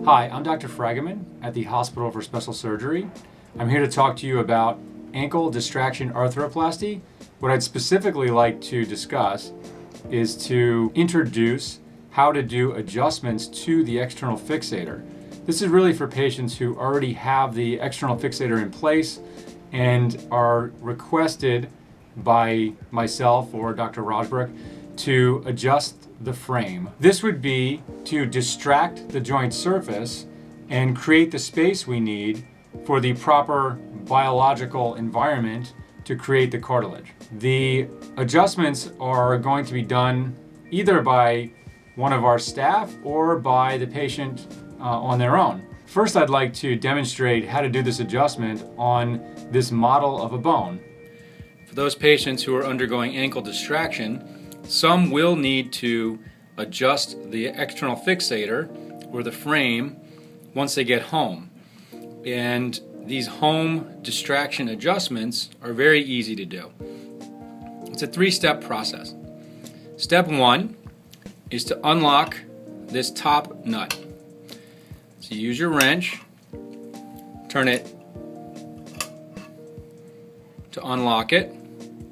Hi, I'm Dr. Fragomen at the Hospital for Special Surgery. I'm here to talk to you about ankle distraction arthroplasty. What I'd specifically like to discuss is to introduce how to do adjustments to the external fixator. This is really for patients who already have the external fixator in place and are requested by myself or Dr. Rosbrook to adjust the frame. This would be to distract the joint surface and create the space we need for the proper biological environment to create the cartilage. The adjustments are going to be done either by one of our staff or by the patient on their own. First, I'd like to demonstrate how to do this adjustment on this model of a bone. For those patients who are undergoing ankle distraction, some will need to adjust the external fixator or the frame once they get home. And these home distraction adjustments are very easy to do. It's a three-step process. Step one is to unlock this top nut. So you use your wrench, turn it to unlock it,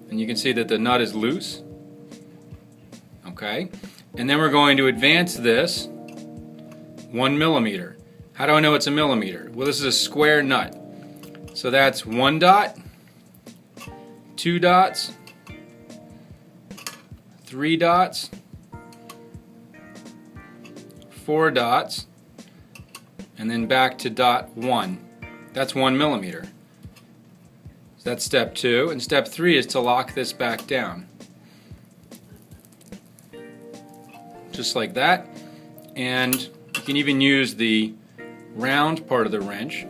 and you can see that the nut is loose. Okay, and then we're going to advance this 1 millimeter. How do I know it's a millimeter? Well, this is a square nut. So that's 1 dot, 2 dots, 3 dots, 4 dots, and then back to dot 1. That's 1 millimeter. So that's step 2, and step 3 is to lock this back down. Just like that, and you can even use the round part of the wrench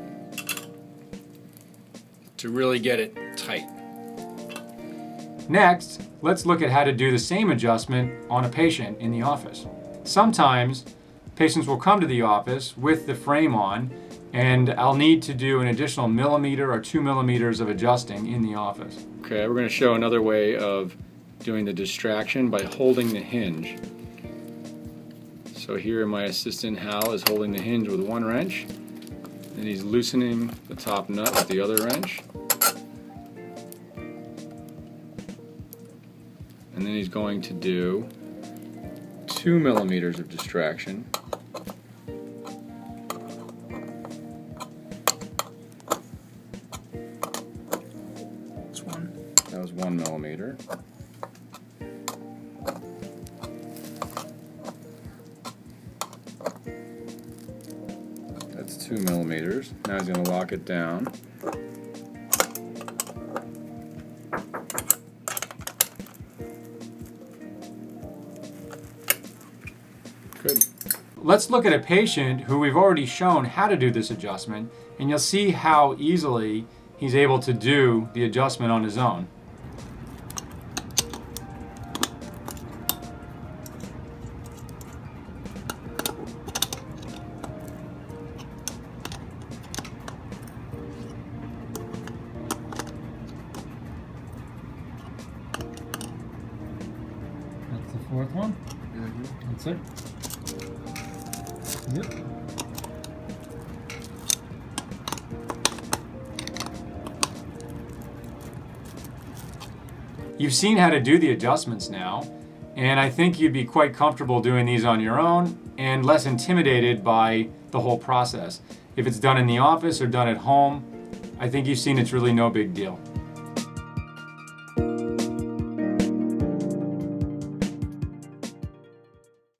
to really get it tight. Next, let's look at how to do the same adjustment on a patient in the office. Sometimes patients will come to the office with the frame on, and I'll need to do an additional millimeter or 2 millimeters of adjusting in the office. Okay, we're going to show another way of doing the distraction by holding the hinge. So here my assistant Hal is holding the hinge with one wrench, and he's loosening the top nut with the other wrench. And then he's going to do 2 millimeters of distraction. That was 1 millimeter. That's 2 millimeters. Now he's going to lock it down. Good. Let's look at a patient who we've already shown how to do this adjustment, and you'll see how easily he's able to do the adjustment on his own. That's the fourth one. That's it. Yep. You've seen how to do the adjustments now, and I think you'd be quite comfortable doing these on your own and less intimidated by the whole process. If it's done in the office or done at home, I think you've seen it's really no big deal.